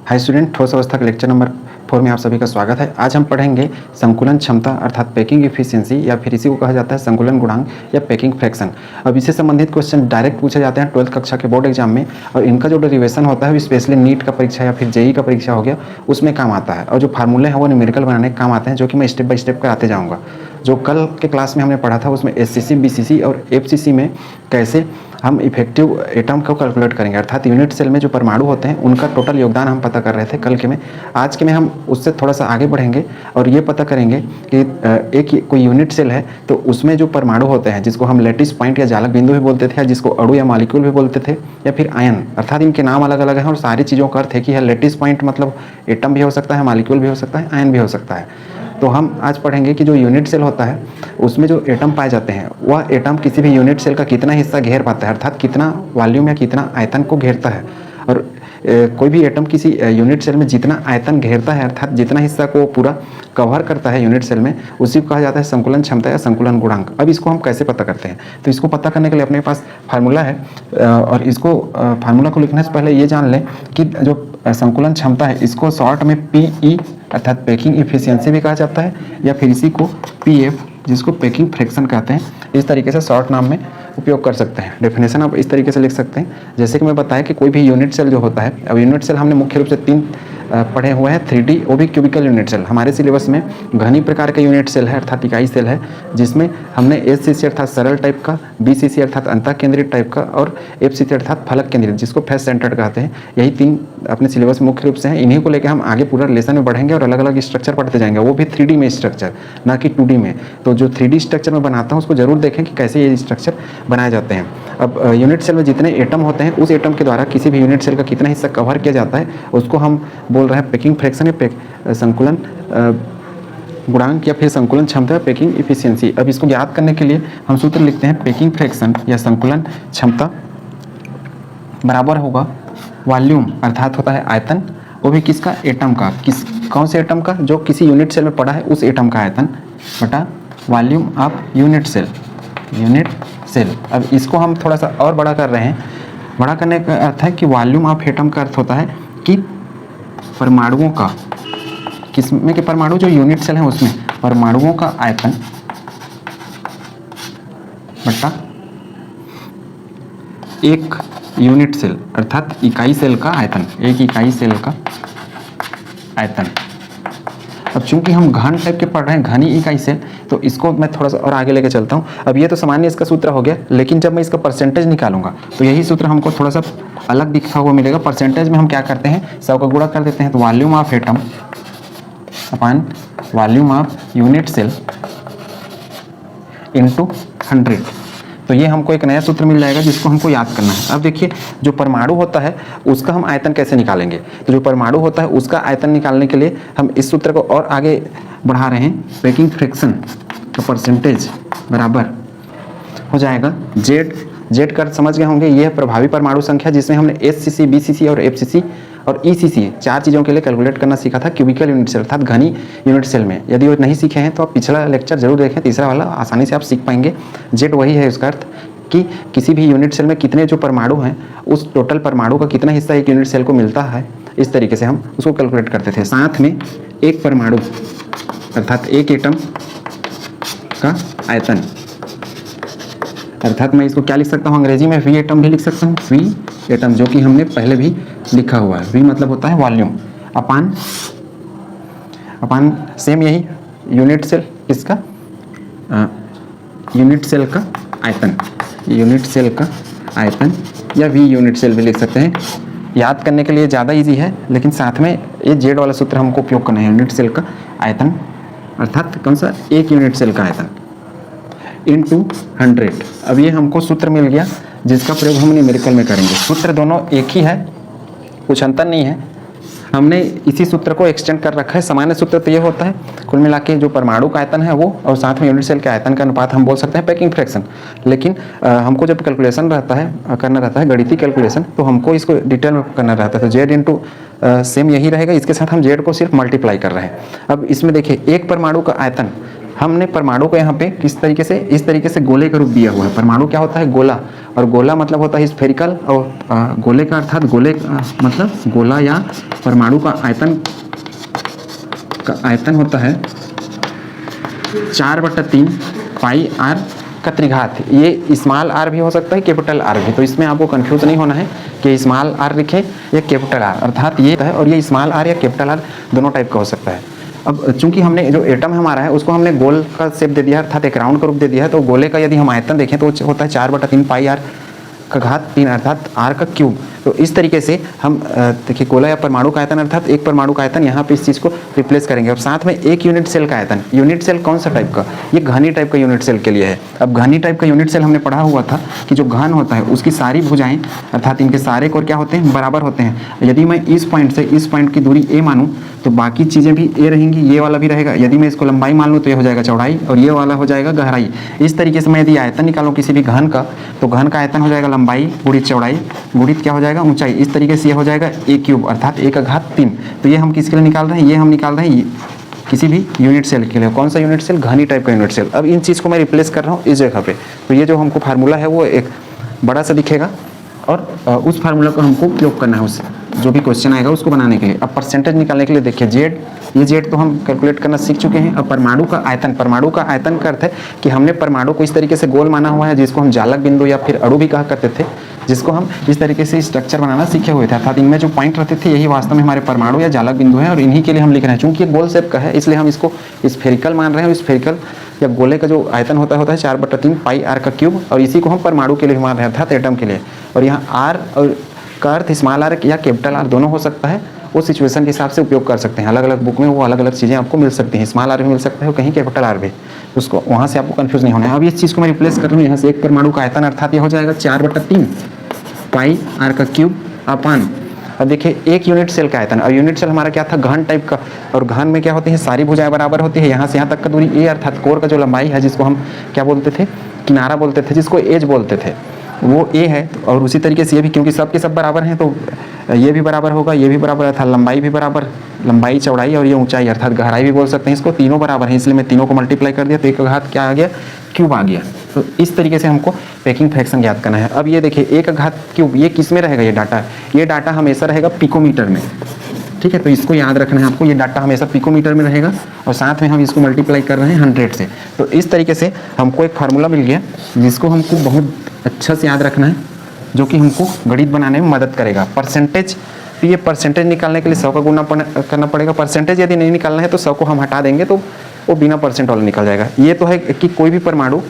Hi student, ठोस अवस्था के लेक्चर नंबर 4 में आप सभी का स्वागत है। आज हम पढ़ेंगे संकुलन क्षमता अर्थात पैकिंग इफिशियंसी या फिर इसी को कहा जाता है संकुलन गुणांक या पैकिंग फ्रैक्शन। अब इससे संबंधित क्वेश्चन डायरेक्ट पूछे जाते हैं 12th कक्षा के बोर्ड एग्जाम में, और इनका जो डेरिवेशन होता है वो स्पेशली नीट का परीक्षा या फिर जेई का परीक्षा हो गया उसमें काम आता है, और जो फार्मूले हैं वो न्यूमेरिकल बनाने के काम आते हैं, जो कि मैं स्टेप बाय स्टेप कराते जाऊँगा। जो कल के क्लास में हमने पढ़ा था उसमें एससीसी, बीसीसी और एफसीसी में कैसे हम इफेक्टिव एटम को कैलकुलेट करेंगे, अर्थात यूनिट सेल में जो परमाणु होते हैं उनका टोटल योगदान हम पता कर रहे थे कल के में। आज के में हम उससे थोड़ा सा आगे बढ़ेंगे और ये पता करेंगे कि एक कोई यूनिट सेल है तो उसमें जो परमाणु होते हैं जिसको हम लैटिस पॉइंट या जालक बिंदु भी बोलते थे, या जिसको अणु या मॉलिक्यूल भी बोलते थे, या फिर आयन, अर्थात इनके नाम अलग अलग हैं और सारी चीज़ों का अर्थ है कि है लैटिस पॉइंट मतलब एटम भी हो सकता है, मॉलिक्यूल भी हो सकता है, आयन भी हो सकता है। तो हम आज पढ़ेंगे कि जो यूनिट सेल होता है उसमें जो एटम पाए जाते हैं वह एटम किसी भी यूनिट सेल का कितना हिस्सा घेर पाता है, अर्थात कितना वॉल्यूम या कितना आयतन को घेरता है। और कोई भी एटम किसी यूनिट सेल में जितना आयतन घेरता है, अर्थात जितना हिस्सा को पूरा कवर करता है यूनिट सेल में, उसी को कहा जाता है संकुलन क्षमता या संकुलन गुणांक। अब इसको हम कैसे पता करते हैं, तो इसको पता करने के लिए अपने पास फार्मूला है, और इसको फार्मूला को लिखने से पहले ये जान लें कि जो संकुलन क्षमता है इसको शॉर्ट में पीई अर्थात पैकिंग इफिशियंसी भी कहा जाता है, या फिर इसी को पीएफ जिसको पैकिंग फ्रैक्शन कहते हैं, इस तरीके से शॉर्ट नाम में उपयोग कर सकते हैं। डेफिनेशन आप इस तरीके से लिख सकते हैं जैसे कि मैं बताया कि कोई भी यूनिट सेल जो होता है, अब यूनिट सेल हमने मुख्य रूप से 3 पढ़े हुए हैं, 3D वो भी क्यूबिकल यूनिट सेल। हमारे सिलेबस में घनी प्रकार का यूनिट सेल है अर्थात इकाई सेल है, जिसमें हमने एचसीसी अर्थात सरल टाइप का, बीसीसी अर्थात अंतः केंद्रित टाइप का, और एफसीसी अर्थात फलक केंद्रित जिसको फेस सेंटर्ड कहते हैं। यही 3 अपने सिलेबस में मुख्य रूप से हैं। इन्हीं को लेकर हम आगे पूरा रिलेशन में बढ़ेंगे और अलग अलग स्ट्रक्चर पढ़ते जाएंगे, वो भी 3D में स्ट्रक्चर, ना कि 2D में। तो जो 3D स्ट्रक्चर में बनाता हूँ उसको जरूर देखें कि कैसे ये स्ट्रक्चर बनाए जाते हैं। अब यूनिट सेल में जितने एटम होते हैं उस एटम के द्वारा किसी भी यूनिट सेल का कितना हिस्सा कवर किया जाता है उसको हम बोल रहे हैं पैकिंग फ्रैक्शन या संकुलन गुणांक या फिर संकुलन क्षमता पैकिंग इफिशियंसी। अब इसको याद करने के लिए हम सूत्र लिखते हैं पैकिंग फ्रैक्शन या संकुलन क्षमता बराबर होगा वॉल्यूम अर्थात होता है आयतन, वो भी किसका, एटम का, कौन से एटम का, जो किसी यूनिट सेल में पड़ा है उस एटम का आयतन बटा वॉल्यूम ऑफ यूनिट सेल। अब इसको हम थोड़ा सा और बड़ा कर रहे हैं। बड़ा करने का अर्थ है कि वॉल्यूम ऑफ एटम का अर्थ होता है कि परमाणुओं का, किसमें के परमाणु, जो यूनिट सेल है उसमें परमाणुओं का आयतन बटा एक यूनिट सेल अर्थात इकाई सेल का आयतन, एक इकाई सेल का आयतन। अब चूंकि हम घन टाइप के पढ़ रहे हैं, घनी इकाई सेल, तो इसको मैं थोड़ा सा और आगे लेके चलता हूँ। अब ये तो सामान्य इसका सूत्र हो गया, लेकिन जब मैं इसका परसेंटेज निकालूंगा तो यही सूत्र हमको थोड़ा सा अलग दिखा हुआ मिलेगा। परसेंटेज में हम क्या करते हैं, 100 का गुणा कर देते हैं, तो volume of atom upon volume of unit cell into 100। तो ये हमको एक नया सूत्र मिल जाएगा जिसको हमको याद करना है। अब देखिए, जो परमाणु होता है उसका हम आयतन कैसे निकालेंगे, तो जो परमाणु होता है उसका आयतन निकालने के लिए हम इस सूत्र को और आगे बढ़ा रहे हैं। पैकिंग फ्रैक्शन का परसेंटेज बराबर हो जाएगा जेड कर समझ गए होंगे, ये है प्रभावी परमाणु संख्या, जिसमें हमने एचसीसी, बीसीसी और एफसीसी और ईसीसी 4 चीज़ों के लिए कैलकुलेट करना सीखा था क्यूबिकल यूनिट सेल अर्थात घनी यूनिट सेल में। यदि वो नहीं सीखे हैं तो आप पिछला लेक्चर जरूर देखें, तीसरा वाला, आसानी से आप सीख पाएंगे। जेड वही है, उसका अर्थ कि किसी भी यूनिट सेल में कितने जो परमाणु हैं उस टोटल परमाणु का कितना हिस्सा एक यूनिट सेल को मिलता है, इस तरीके से हम उसको कैलकुलेट करते थे। साथ में एक परमाणु अर्थात एक एटम का आयतन, अर्थात मैं इसको क्या लिख सकता हूँ अंग्रेजी में, वी एटम भी लिख सकता हूँ, वी एटम, जो कि हमने पहले भी लिखा हुआ है। वी मतलब होता है वॉल्यूम अपान सेम यही यूनिट सेल, इसका यूनिट सेल का आयतन, यूनिट सेल का आयतन, या वी यूनिट सेल भी लिख सकते हैं। याद करने के लिए ज़्यादा इजी है, लेकिन साथ में ये जेड वाला सूत्र हमको उपयोग करना है। यूनिट सेल का आयतन अर्थात कौन सा, एक यूनिट सेल का आयतन इंटू 100। अब ये हमको सूत्र मिल गया जिसका प्रयोग हम न्यूमेरिकल में करेंगे। सूत्र दोनों एक ही है, कुछ अंतर नहीं है, हमने इसी सूत्र को एक्सटेंड कर रखा है। सामान्य सूत्र तो ये होता है, कुल मिला के जो परमाणु का आयतन है वो, और साथ में यूनिट सेल के आयतन का अनुपात हम बोल सकते हैं पैकिंग फ्रैक्शन। लेकिन हमको जब कैलकुलेशन करना रहता है गणितीय कैलकुलेशन, तो हमको इसको डिटेल में करना रहता है। तो जेड इंटू सेम यही रहेगा, इसके साथ हम जेड को सिर्फ मल्टीप्लाई कर रहे हैं। अब इसमें देखिए, एक परमाणु का आयतन हमने परमाणु को यहाँ पे किस तरीके से, इस तरीके से गोले का रूप दिया हुआ है। परमाणु क्या होता है, गोला, और गोला मतलब होता है स्फेरिकल, और गोले का अर्थात गोले मतलब गोला या परमाणु का आयतन होता है 4/3 पाई आर का त्रिघात। ये स्मॉल आर भी हो सकता है, कैपिटल आर भी, तो इसमें आपको कंफ्यूज नहीं होना है कि स्मॉल आर लिखे या कैपिटल आर, अर्थात ये है, और ये स्मॉल आर या कैपिटल आर दोनों टाइप का हो सकता है। अब चूंकि हमने जो एटम हमारा है उसको हमने गोल का शेप दे दिया, अर्थात एक राउंड का रूप दे दिया है, तो गोले का यदि हम आयतन देखें तो होता है 4/3 पाई आर का घात 3, अर्थात आर का क्यूब। तो इस तरीके से हम देखिए गोला या परमाणु का आयतन अर्थात एक परमाणु का आयतन, यहाँ पे इस चीज़ को रिप्लेस करेंगे, और साथ में एक यूनिट सेल का आयतन। यूनिट सेल कौन सा टाइप का, ये घनी टाइप का यूनिट सेल के लिए है। अब घनी टाइप का यूनिट सेल हमने पढ़ा हुआ था कि जो घन होता है उसकी सारी भुजाएं अर्थात इनके सारे कोण क्या होते हैं, बराबर होते हैं। यदि मैं इस पॉइंट से इस पॉइंट की दूरी ए मानूँ तो बाकी चीज़ें भी ए रहेंगी, ये वाला भी रहेगा। यदि मैं इसको लंबाई मान लूँ तो ये हो जाएगा चौड़ाई, और ये वाला हो जाएगा गहराई। इस तरीके से मैं यदि आयतन निकालूँ किसी भी घन का, तो घन का आयतन हो जाएगा लंबाई गुणित चौड़ाई गुणित क्या हो जाएगा, ऊंचाई। इस तरीके से ये हो जाएगा ए क्यूब, अर्थात ए का घात 3। तो ये हम किसके लिए निकाल रहे हैं, ये हम निकाल रहे हैं किसी भी यूनिट सेल के लिए। कौन सा यूनिट सेल, घनी टाइप का यूनिट सेल। अब इन चीज़ को मैं रिप्लेस कर रहा हूँ इस जगह पे, तो ये जो हमको फार्मूला है वो एक बड़ा सा दिखेगा, और उस फार्मूला को हमको उपयोग करना है उस जो भी क्वेश्चन आएगा उसको बनाने के लिए। अब परसेंटेज निकालने के लिए देखिए जेड, ये जेड तो हम कैलकुलेट करना सीख चुके हैं। अब परमाणु का आयतन, परमाणु का आयतन का अर्थ है कि हमने परमाणु को इस तरीके से गोल माना हुआ है, जिसको हम जालक बिंदु या फिर अणु भी कहा करते थे, जिसको हम इस तरीके से स्ट्रक्चर बनाना सीखे हुए थे, अर्थात इनमें जो पॉइंट रहते थे यही वास्तव में हमारे परमाणु या जालक बिंदु हैं, और इन्हीं के लिए हम लिख रहे हैं। चूंकि ये गोल शेप का है इसलिए हम इसको स्फेरिकल मान रहे हैं। स्फेरिकल या गोले का जो आयतन होता है 4/3 पाई आर का क्यूब, और इसी को हम परमाणु के लिए मान रहे हैं अर्थात एटम के लिए। और यहाँ आर और का अर्थ स्मॉल आर या कैपिटल आर दोनों हो सकता है, वो सिचुएशन के हिसाब से उपयोग कर सकते हैं। अलग अलग बुक में वो अलग अलग चीज़ें आपको मिल सकती हैं, स्मॉल आर भी मिल सकता है और कहीं कैपिटल आर भी, उसको वहाँ से आपको कंफ्यूज नहीं होना है। अब इस चीज़ को मैं रिप्लेस कर रहा हूँ, यहाँ से एक परमाणु का आयतन अर्थात ये हो जाएगा 4/3 पाई आर का क्यूब अपान। अब देखिए एक यूनिट सेल का आयतन, और यूनिट सेल हमारा क्या था, घन टाइप का, और घन में क्या होती है, सारी भुजाएं बराबर होती है। यहाँ से यहाँ तक का दूरी ए, अर्थात कोर का जो लंबाई है जिसको हम क्या बोलते थे, किनारा बोलते थे, जिसको एज बोलते थे, वो ए है। और उसी तरीके से ये भी, क्योंकि सब के सब बराबर हैं तो ये भी बराबर होगा, ये भी बराबर, अर्थात लंबाई भी बराबर, लंबाई चौड़ाई और ये ऊंचाई अर्थात गहराई भी बोल सकते हैं इसको, तीनों बराबर हैं, इसलिए मैं तीनों को मल्टीप्लाई कर दिया तो एक का घात क्या आ गया, क्यूब आ गया। तो इस तरीके से हमको पैकिंग फ्रैक्शन ज्ञात करना है। अब ये देखिए एक का घात क्यूब, ये किस में रहेगा, ये डाटा हमेशा रहेगा पिकोमीटर में, ठीक है। तो इसको याद रखना है आपको, ये डाटा हमेशा पिकोमीटर में रहेगा, और साथ में हम इसको मल्टीप्लाई कर रहे हैं 100 से। तो इस तरीके से हमको एक फार्मूला मिल गया जिसको हमको बहुत अच्छा से याद रखना है, जो कि हमको गणित बनाने में मदद करेगा। परसेंटेज, तो ये परसेंटेज निकालने के लिए 100 का गुना करना पड़ेगा। परसेंटेज यदि नहीं निकालना है तो 100 को हम हटा देंगे तो वो बिना परसेंट वाला निकल जाएगा। ये तो है कि कोई भी परमाणु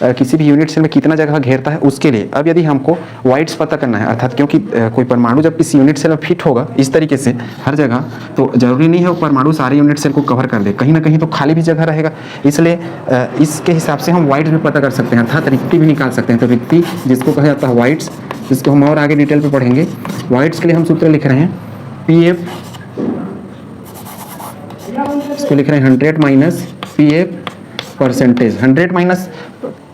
किसी भी यूनिट सेल में कितना जगह घेरता है उसके लिए। अब यदि हमको वाइड्स पता करना है, अर्थात क्योंकि कोई परमाणु जब किसी यूनिट सेल में फिट होगा इस तरीके से हर जगह, तो जरूरी नहीं है वो परमाणु सारे यूनिट सेल को कवर कर दे, कहीं ना कहीं तो खाली भी जगह रहेगा। इसलिए इसके हिसाब से हम वाइड्स भी पता कर सकते हैं, अर्थात रिक्ति भी निकाल सकते हैं। तो रिक्ति जिसको कहा जाता है वाइड्स, जिसको हम और आगे डिटेल पे पढ़ेंगे। वाइड्स के लिए हम सूत्र लिख रहे हैं PF, इसको लिख रहे हैं 100 माइनस PF परसेंटेज। 100 माइनस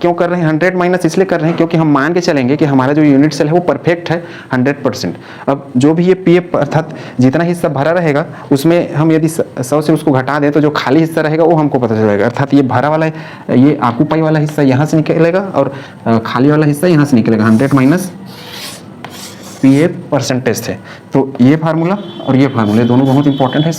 क्यों कर रहे हैं, 100 माइनस इसलिए कर रहे हैं क्योंकि हम मान के चलेंगे कि हमारा जो यूनिट सेल है वो परफेक्ट है 100%। अब जो भी ये PF अर्थात जितना हिस्सा भरा रहेगा उसमें हम यदि 100 से उसको घटा दें तो जो खाली हिस्सा रहेगा वो हमको पता चलेगा, अर्थात ये भरा वाला ये ऑक्यूपाई वाला हिस्सा यहाँ से निकलेगा और खाली वाला हिस्सा यहाँ से निकलेगा। 100 माइनस PF परसेंटेज थे। तो ये फार्मूला और ये फार्मूला दोनों बहुत इंपॉर्टेंट है,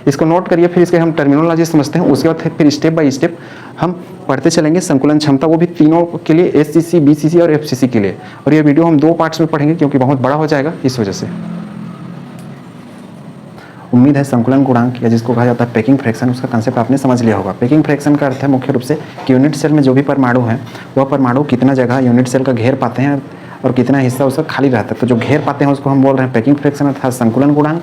इसको नोट करिए। फिर इसके हम टर्मिनोलॉजी समझते हैं, उसके बाद फिर स्टेप बाय स्टेप हम पढ़ते चलेंगे संकुलन क्षमता, वो भी तीनों के लिए, SCC, BCC और FCC के लिए। और ये वीडियो हम 2 पार्ट्स में पढ़ेंगे क्योंकि बहुत बड़ा हो जाएगा इस वजह से। उम्मीद है संकुलन गुणांक या जिसको कहा जाता है पैकिंग फ्रैक्शन, उसका कंसेप्ट आपने समझ लिया होगा। पैकिंग फ्रैक्शन का अर्थ है मुख्य रूप से कि यूनिट सेल में जो भी परमाणु है वह परमाणु कितना जगह यूनिट सेल का घेर पाते हैं और कितना हिस्सा उसका खाली रहता है। तो जो घेर पाते हैं उसको हम बोल रहे हैं पैकिंग फ्रैक्शन अर्थात संकुलन गुणांक,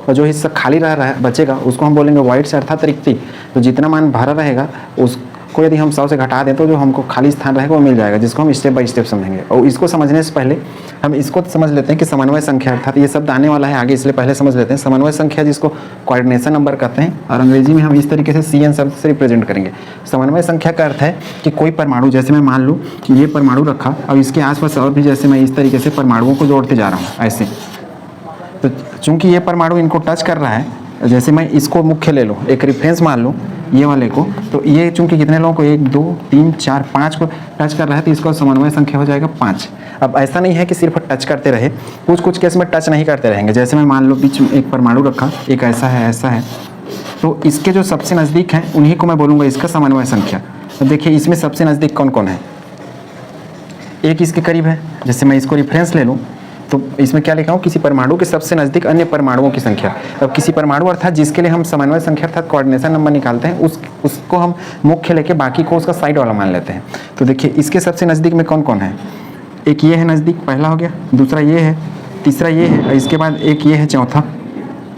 और जो हिस्सा खाली रह रहा है बचेगा उसको हम बोलेंगे वाइड्स अर्थात रिक्ति। तो जितना मान भरा रहेगा उसको यदि हम 100 से घटा दें तो जो हमको खाली स्थान रहेगा वो मिल जाएगा, जिसको हम स्टेप बाय स्टेप समझेंगे। और इसको समझने से पहले हम इसको समझ लेते हैं कि समन्वय संख्या, अर्थात ये शब्द आने वाला है आगे, इसलिए पहले समझ लेते हैं समन्वय संख्या, जिसको कोऑर्डिनेशन नंबर कहते हैं, और अंग्रेजी में हम इस तरीके से CN शब्द से रिप्रेजेंट करेंगे। समन्वय संख्या का अर्थ है कि कोई परमाणु, जैसे मैं मान लूँ कि ये परमाणु रखा और इसके आसपास और भी, जैसे मैं इस तरीके से परमाणुओं को जोड़ते जा रहा हूँ ऐसे, तो चूंकि ये परमाणु इनको टच कर रहा है, जैसे मैं इसको मुख्य ले लूँ, एक रेफरेंस मान लूँ ये वाले को, तो ये चूंकि कितने लोगों को 1 2 3 4 5 को टच कर रहा है तो इसका समन्वय संख्या हो जाएगा 5। अब ऐसा नहीं है कि सिर्फ टच करते रहे, कुछ कुछ केस में टच नहीं करते रहेंगे। जैसे मैं मान लो बीच में एक परमाणु रखा, एक ऐसा है, तो इसके जो सबसे नज़दीक हैं उन्हीं को मैं बोलूँगा इसका समन्वय संख्या। अब देखिए इसमें सबसे नज़दीक कौन कौन है, एक इसके करीब है, जैसे मैं इसको रेफरेंस ले लूँ तो इसमें क्या लिखा हूँ, किसी परमाणु के सबसे नज़दीक अन्य परमाणुओं की संख्या। अब किसी परमाणु अर्थात जिसके लिए हम समन्वय संख्या अर्थात कोऑर्डिनेशन नंबर निकालते हैं, उसको हम मुख्य लेके बाकी को उसका साइड वाला मान लेते हैं। तो देखिए इसके सबसे नज़दीक में कौन कौन है, एक ये है नज़दीक, पहला हो गया, दूसरा ये है, तीसरा ये है, और इसके बाद एक ये है चौथा,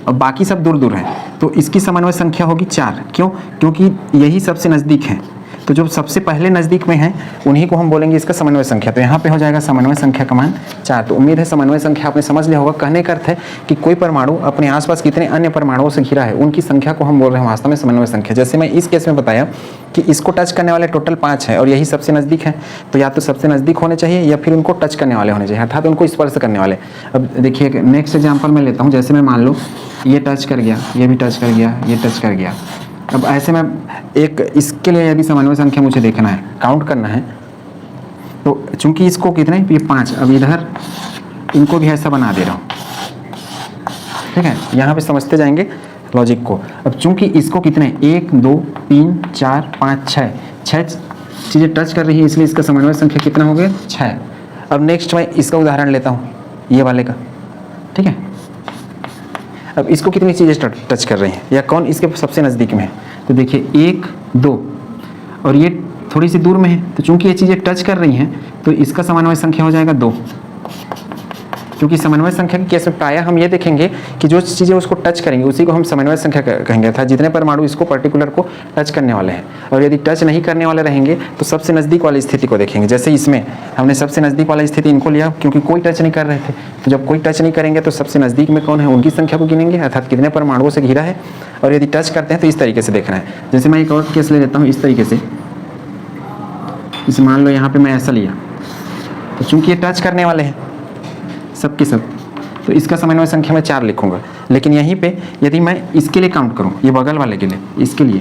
और बाकी सब दूर दूर है। तो इसकी समन्वय संख्या होगी 4। क्यों? क्योंकि यही सबसे नज़दीक है, तो जो सबसे पहले नज़दीक में है उन्हीं को हम बोलेंगे इसका समन्वय संख्या। तो यहाँ पे हो जाएगा समन्वय संख्या का मान 4। तो उम्मीद है समन्वय संख्या आपने समझ लिया होगा। कहने का अर्थ है कि कोई परमाणु अपने आसपास कितने अन्य परमाणुओं से घिरा है उनकी संख्या को हम बोल रहे हैं वास्तव में समन्वय संख्या। जैसे मैं इस केस में बताया कि इसको टच करने वाले टोटल 5 है और यही सबसे नज़दीक है, तो या तो सबसे नज़दीक होने चाहिए या फिर उनको टच करने वाले होने चाहिए, अर्थात उनको स्पर्श करने वाले। अब देखिए नेक्स्ट एग्जाम्पल मैं लेता हूँ, जैसे मैं मान लो ये टच कर गया, ये भी टच कर गया, ये टच कर गया। अब ऐसे में एक इसके लिए यदि समन्वय संख्या मुझे देखना है, काउंट करना है, तो चूंकि इसको कितने, ये 5, अब इधर इनको भी ऐसा बना दे रहा हूँ, ठीक है। यहाँ पे समझते जाएंगे लॉजिक को। अब चूंकि इसको कितने 1 2 3 4 5 6 चीज़ें टच कर रही है, इसलिए इसका समन्वय संख्या कितना हो गया 6। अब नेक्स्ट मैं इसका उदाहरण लेता हूँ, ये वाले का, ठीक है। अब इसको कितनी चीज़ें टच कर रही हैं या कौन इसके सबसे नज़दीक में है, तो देखिए 1 2 और ये थोड़ी सी दूर में है, तो चूंकि ये चीज़ें टच कर रही हैं तो इसका समन्वय संख्या हो जाएगा 2। क्योंकि समन्वय संख्या के केस में प्रायः हम ये देखेंगे कि जो चीज़ें उसको टच करेंगे उसी को हम समन्वय संख्या कहेंगे, अर्थात जितने परमाणु इसको पर्टिकुलर को टच करने वाले हैं। और यदि टच नहीं करने वाले रहेंगे तो सबसे नज़दीक वाली स्थिति को देखेंगे। जैसे इसमें हमने सबसे नज़दीक वाली स्थिति इनको लिया क्योंकि कोई टच नहीं कर रहे थे, तो जब कोई टच नहीं करेंगे तो सबसे नज़दीक में कौन है उनकी संख्या को गिनेंगे, अर्थात कितने परमाणुओं से घिरा है। और यदि टच करते हैं तो इस तरीके से देखना है। जैसे मैं एक और केस ले लेता हूँ इस तरीके से, इसे मान लो यहाँ पर मैं ऐसा लिया, तो चूँकि ये टच करने वाले हैं सब के सब, तो इसका समन्वय संख्या मैं 4 लिखूंगा। लेकिन यहीं पे यदि मैं इसके लिए काउंट करूं, ये बगल वाले के लिए, इसके लिए,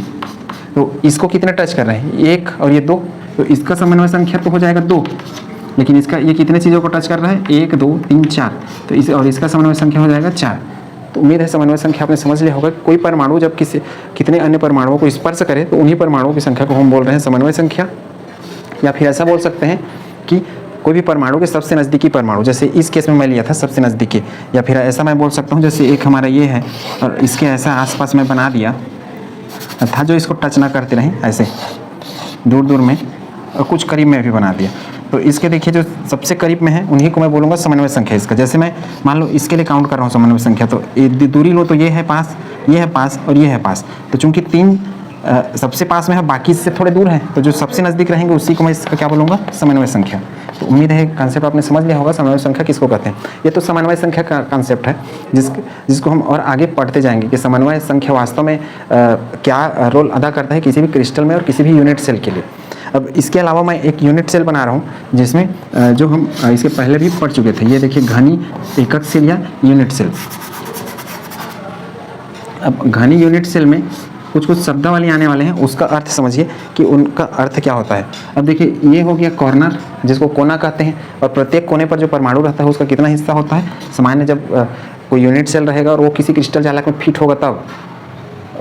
तो इसको कितने टच कर रहे हैं 1 और ये 2, तो इसका समन्वय संख्या तो हो जाएगा 2। लेकिन इसका ये कितने चीज़ों को टच कर रहा है 1 2 3 4, तो इस और इसका समन्वय संख्या हो जाएगा 4। तो उम्मीद है समन्वय संख्या आपने समझ लिया होगा। कोई परमाणु जब कितने अन्य परमाणुओं को स्पर्श करे तो उन्हीं परमाणुओं की संख्या को हम बोल रहे हैं समन्वय संख्या। या फिर ऐसा बोल सकते हैं कि कोई भी परमाणु के सबसे नज़दीकी परमाणु, जैसे इस केस में मैं लिया था सबसे नज़दीकी। या फिर ऐसा मैं बोल सकता हूँ जैसे एक हमारा ये है और इसके ऐसा आसपास में बना दिया था जो इसको टच ना करते रहें, ऐसे दूर दूर में और कुछ करीब में भी बना दिया। तो इसके देखिए जो सबसे करीब में है उन्हीं को मैं बोलूँगा समन्वय संख्या इसका। जैसे मैं मान लो इसके लिए काउंट कर रहा हूँ समन्वय संख्या, तो दूरी लो तो ये है 5, ये है 5 और ये है 5। तो चूँकि 3 सबसे पास में है, बाकी इससे थोड़े दूर हैं, तो जो सबसे नज़दीक रहेंगे उसी को मैं इसका क्या बोलूँगा समन्वय संख्या। तो उम्मीद है कंसेप्ट आपने समझ लिया होगा समन्वय संख्या किसको कहते हैं। ये तो समन्वय संख्या का कंसेप्ट है जिसको हम और आगे पढ़ते जाएंगे कि समन्वय संख्या वास्तव में क्या रोल अदा करता है किसी भी क्रिस्टल में और किसी भी यूनिट सेल के लिए। अब इसके अलावा मैं एक यूनिट सेल बना रहा हूँ जिसमें जो हम इसके पहले भी पढ़ चुके थे, ये देखिए घनी एकक सेल या यूनिट सेल। अब घनी यूनिट सेल में कुछ शब्दावली आने वाले हैं, उसका अर्थ समझिए कि उनका अर्थ क्या होता है। अब देखिए ये हो गया कॉर्नर जिसको कोना कहते हैं, और प्रत्येक कोने पर जो परमाणु रहता है उसका कितना हिस्सा होता है। सामान्य जब कोई यूनिट सेल रहेगा और वो किसी क्रिस्टल जालक में फिट होगा तब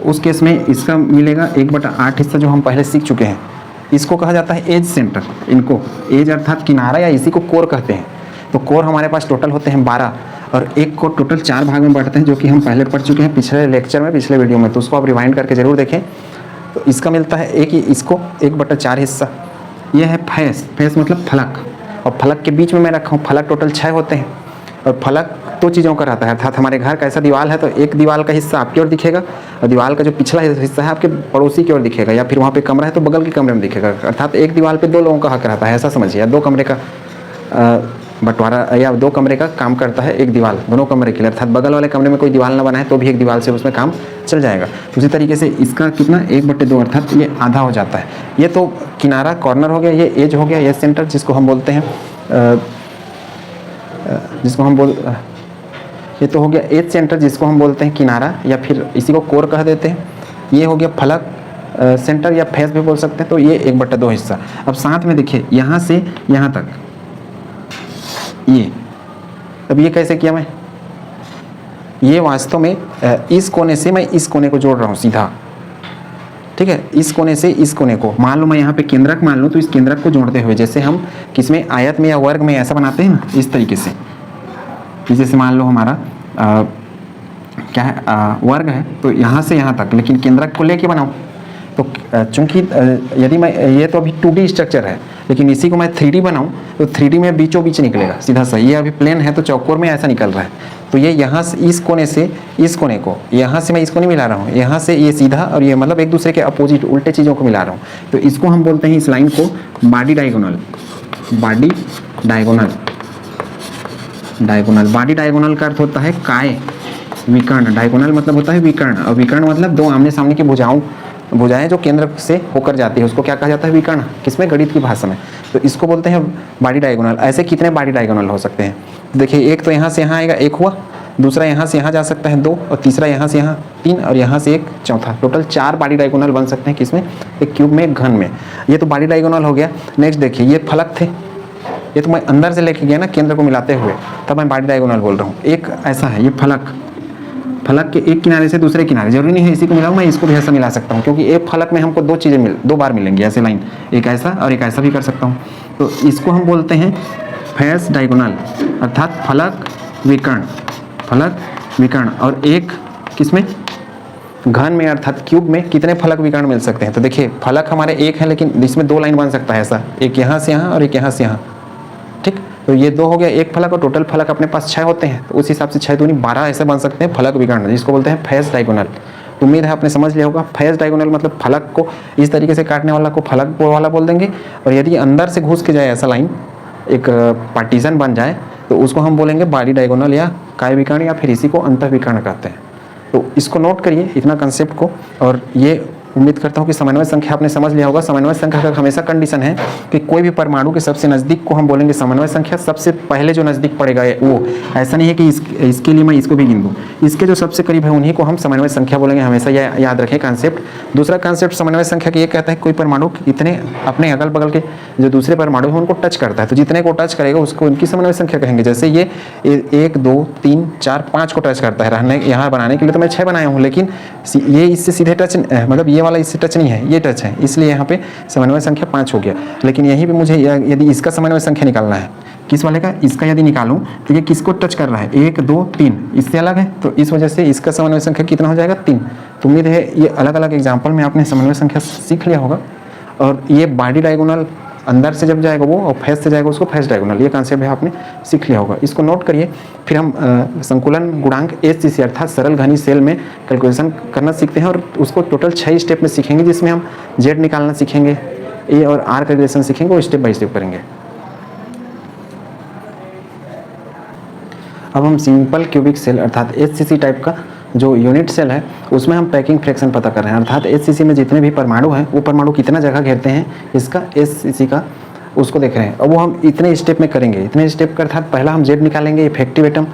उस केस में इसका मिलेगा 1/8 हिस्सा, जो हम पहले सीख चुके हैं। इसको कहा जाता है एज सेंटर। इनको एज अर्थात किनारा या इसी को कोर कहते हैं। तो कोर हमारे पास टोटल होते हैं 12 और एक को टोटल 4 भाग में बांटते हैं, जो कि हम पहले पढ़ चुके हैं पिछले लेक्चर में, पिछले वीडियो में। तो उसको आप रिवाइंड करके जरूर देखें। तो इसका मिलता है एक ही इसको 1/4 हिस्सा। यह है फेस। फेस मतलब फलक, और फलक के बीच में मैं रखा हूँ। फलक टोटल 6 होते हैं और फलक 2 चीज़ों का रहता है, अर्थात हमारे घर का ऐसा दीवार है तो एक दीवार का हिस्सा आपकी ओर दिखेगा और दीवार का जो पिछला हिस्सा है आपके पड़ोसी की ओर दिखेगा, या फिर वहाँ पे कमरा है तो बगल के कमरे में दिखेगा। अर्थात एक दीवार पे 2 लोगों का हक रहता है, ऐसा समझिए। 2 कमरे का बंटवारा या 2 कमरे का काम करता है एक दीवार दोनों कमरे के लिए, अर्थात बगल वाले कमरे में कोई दीवार ना बनाए तो भी एक दीवार से उसमें काम चल जाएगा। उसी तरीके से इसका कितना 1/2 अर्थात ये आधा हो जाता है। ये तो किनारा कॉर्नर हो गया, ये एज हो गया, ये सेंटर जिसको हम बोलते हैं ये तो हो गया एज सेंटर जिसको हम बोलते हैं किनारा, या फिर इसी को कोर कह देते हैं। ये हो गया फलक सेंटर या फेस भी बोल सकते हैं। तो ये 1/2 हिस्सा। अब साथ में देखिए यहाँ से यहाँ तक ये, अब ये कैसे किया मैं, ये वास्तव में इस कोने से मैं इस कोने को जोड़ रहा हूँ सीधा, ठीक है, इस कोने से इस कोने को। मान लो मैं यहाँ पे केंद्रक मान लूँ, तो इस केंद्रक को जोड़ते हुए जैसे हम किसमें आयत में या वर्ग में ऐसा बनाते हैं ना, इस तरीके से। जैसे मान लो हमारा क्या है, वर्ग है, तो यहाँ से यहाँ तक, लेकिन केंद्रक को लेके बनाऊँ। तो चूंकि यदि मैं, ये तो अभी 2D स्ट्रक्चर है, लेकिन इसी को मैं 3D बनाऊँ तो 3D में बीचों बीच निकलेगा सीधा सा। ये अभी प्लेन है तो चौकोर में ऐसा निकल रहा है, तो ये यहाँ से इस कोने से इस कोने को, यहाँ से मैं इसको नहीं मिला रहा हूँ, यहाँ से ये सीधा, और ये मतलब एक दूसरे के अपोजिट उल्टे चीज़ों को मिला रहा हूँ। तो इसको हम बोलते हैं, इस लाइन को body diagonal. Body diagonal, diagonal, body diagonal का अर्थ होता है काय विकर्ण। डायगोनल मतलब होता है विकर्ण, और विकर्ण मतलब दो आमने सामने की भुजाएं जो केंद्र से होकर जाती है, उसको क्या कहा जाता है, विकर्ण, किसमें, गणित की भाषा में। तो इसको बोलते हैं बॉडी डायगोनल। ऐसे कितने बॉडी डायगोनल हो सकते हैं, देखिए एक तो यहाँ से यहाँ आएगा, एक हुआ, दूसरा यहाँ से यहाँ जा सकता है 2, और तीसरा यहाँ से यहाँ 3, और यहाँ से एक चौथा। टोटल 4 बॉडी डायगोनल बन सकते हैं, किसमें, एक क्यूब में, एक घन में। ये तो बॉडी डायगोनल हो गया। नेक्स्ट देखिए, ये फलक थे, ये तो मैं अंदर से लेके गया ना केंद्र को मिलाते हुए, तब मैं बॉडी डायगोनल बोल रहा हूँ। एक ऐसा है, ये फलक, फलक के एक किनारे से दूसरे किनारे, जरूरी नहीं है इसी को मिलाऊं, मैं इसको भी ऐसा मिला सकता हूँ, क्योंकि एक फलक में हमको 2 चीज़ें 2 बार मिलेंगी ऐसे लाइन, एक ऐसा और एक ऐसा भी कर सकता हूँ। तो इसको हम बोलते हैं फेस डायगोनल, अर्थात फलक विकर्ण, फलक विकर्ण। और एक किसमें, घन में, अर्थात क्यूब में कितने फलक विकर्ण मिल सकते हैं। तो देखिए फलक हमारे एक है, लेकिन इसमें 2 लाइन बन सकता है ऐसा, एक यहाँ से यहाँ और एक यहाँ से यहाँ, ठीक। तो ये 2 हो गया एक फलक, और टोटल फलक अपने पास 6 होते हैं, तो उस हिसाब से 6 दूनी 12 ऐसे बन सकते हैं फलक विकर्ण, जिसको बोलते हैं फेस डायगोनल। उम्मीद है आपने समझ लिया होगा। फेस डायगोनल मतलब फलक को इस तरीके से काटने वाला को फलक वाला बोल देंगे, और यदि अंदर से घुस के जाए ऐसा लाइन, एक पार्टीशन बन जाए, तो उसको हम बोलेंगे बॉडी डायगोनल या काय विकर्ण, या फिर इसी को अंतःविकर्ण कहते हैं। तो इसको नोट करिए इतना कंसेप्ट को। और ये उम्मीद करता हूँ कि समन्वय संख्या आपने समझ लिया होगा। समन्वय संख्या का हमेशा कंडीशन है कि कोई भी परमाणु के सबसे नज़दीक को हम बोलेंगे समन्वय संख्या, सबसे पहले जो नज़दीक पड़ेगा वो, ऐसा नहीं है कि इसके लिए मैं इसको भी गिन दूँ, इसके जो सबसे करीब है उन्हीं को हम समन्वय संख्या बोलेंगे। हमेशा यह याद रखें कंसेप्ट। दूसरा कंसेप्ट समन्वय संख्या की ये कहता है कोई परमाणु इतने अपने अगल बगल के जो दूसरे परमाणु हैं उनको टच करता है, तो जितने को टच करेगा उसको उनकी समन्वय संख्या कहेंगे। जैसे ये 1 2 3 4 5 को टच करता है, रहने यहाँ बनाने के लिए तो मैं 6 बनाया हूँ, लेकिन ये इससे सीधे टच, मतलब ये वाला इससे टच नहीं है, ये टच है, इसलिए यहाँ पे समन्वय संख्या 5 हो गया। लेकिन यहीं पे मुझे यदि इसका समन्वय संख्या निकालना है, किस वाले का, इसका यदि निकालूं तो ये किसको टच कर रहा है, 1 2 3, इससे अलग है, तो इस वजह से इसका समन्वय संख्या कितना हो जाएगा, 3। तो उम्मीद है ये अलग अलग एग्जाम्पल में आपने समन्वय संख्या सीख लिया होगा। और ये बॉडी डायगोनल अंदर से जब जाएगा वो, और फेस से जाएगा उसको फेस डायगोनल, ये कंसेप्ट है आपने सीख लिया होगा। इसको नोट करिए। फिर हम संकुलन गुणांक SCC अर्थात सरल घनी सेल में कैलकुलेशन करना सीखते हैं, और उसको टोटल 6 स्टेप में सीखेंगे, जिसमें हम Z निकालना सीखेंगे, A और R का रिलेशन सीखेंगे, वो स्टेप बाय स्टेप करेंगे। अब हम सिंपल क्यूबिक सेल अर्थात SCC टाइप का जो यूनिट सेल है उसमें हम पैकिंग फ्रैक्शन पता कर रहे हैं, अर्थात SCC में जितने भी परमाणु हैं वो परमाणु कितना जगह घेरते हैं इसका SCC का, उसको देख रहे हैं। और वो हम इतने स्टेप में करेंगे, इतने स्टेप का अर्थात पहला हम Z निकालेंगे इफेक्टिव एटम,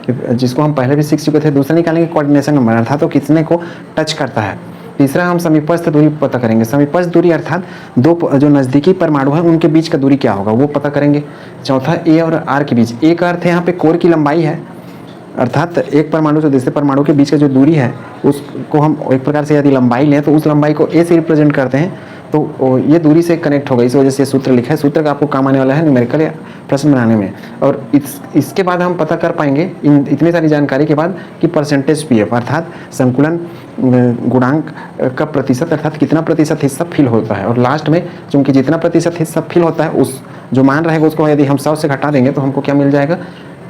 जिसको हम पहले भी सीख चुके थे। दूसरा निकालेंगे कोऑर्डिनेशन नंबर, अर्थात वो कितने को टच करता है। तीसरा हम समीपस्थ दूरी पता करेंगे, समीपस्थ दूरी अर्थात दो जो नज़दीकी परमाणु हैं उनके बीच का दूरी क्या होगा वो पता करेंगे। चौथा A और R के बीच, A का अर्थ है यहाँ पे कोर की लंबाई है, अर्थात एक परमाणु से दूसरे परमाणु के बीच का जो दूरी है उसको हम एक प्रकार से यदि लंबाई लें तो उस लंबाई को A से रिप्रेजेंट करते हैं, तो ये दूरी से कनेक्ट होगा, इस वजह से सूत्र लिखा है। सूत्र का आपको काम आने वाला है न्यूमेरिकल प्रश्न बनाने में। और इसके बाद हम पता कर पाएंगे इतनी सारी जानकारी के बाद कि परसेंटेज PF अर्थात संकुलन गुणांक का प्रतिशत, अर्थात कितना प्रतिशत हिस्सा फिल होता है। और लास्ट में चूंकि जितना प्रतिशत हिस्सा फिल होता है उस जो मान रहेगा उसको यदि हम 100 से घटा देंगे तो हमको क्या मिल जाएगा,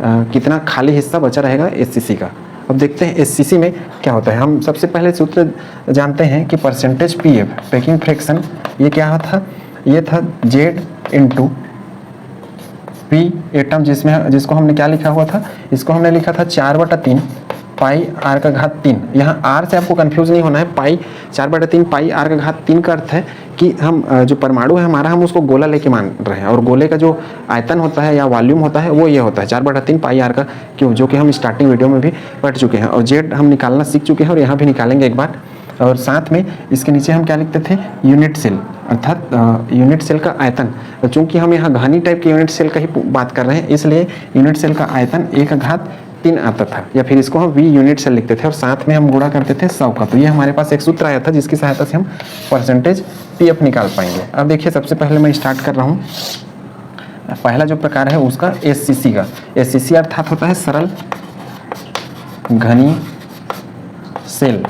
कितना खाली हिस्सा बचा रहेगा SCC का। अब देखते हैं SCC में क्या होता है। हम सबसे पहले सूत्र जानते हैं कि परसेंटेज PF पैकिंग फ्रैक्शन, ये क्या था, ये था Z इंटू P एटम, जिसको हमने क्या लिखा हुआ था, इसको हमने लिखा था 4/3 पाई R का घात 3। यहाँ R से आपको कंफ्यूज नहीं होना है, पाई 4/3 पाई R का घात 3 का अर्थ है कि हम जो परमाणु है हमारा, हम उसको गोला लेके मान रहे हैं, और गोले का जो आयतन होता है या वॉल्यूम होता है वो ये होता है 4/3 पाई R का क्यों, जो कि हम स्टार्टिंग वीडियो में भी पढ़ चुके हैं। और Z हम निकालना सीख चुके हैं और यहाँ भी निकालेंगे एक बार। और साथ में इसके नीचे हम क्या लिखते थे, यूनिट सेल, अर्थात यूनिट सेल का आयतन। तो चूंकि हम यहाँ घनी टाइप के यूनिट सेल का ही बात कर रहे हैं, इसलिए यूनिट सेल का आयतन 1/3 आता था, या फिर इसको हम वी यूनिट सेल लिखते थे और साथ में हम गुणा करते थे 100 का। तो ये हमारे पास एक सूत्र आया था जिसकी सहायता से हम परसेंटेज पीएफ निकाल पाएंगे। अब देखिए सबसे पहले मैं स्टार्ट कर रहा हूँ। पहला जो प्रकार है उसका एससीसी का। एससीसी अर्थात होता है सरल घनी सेल।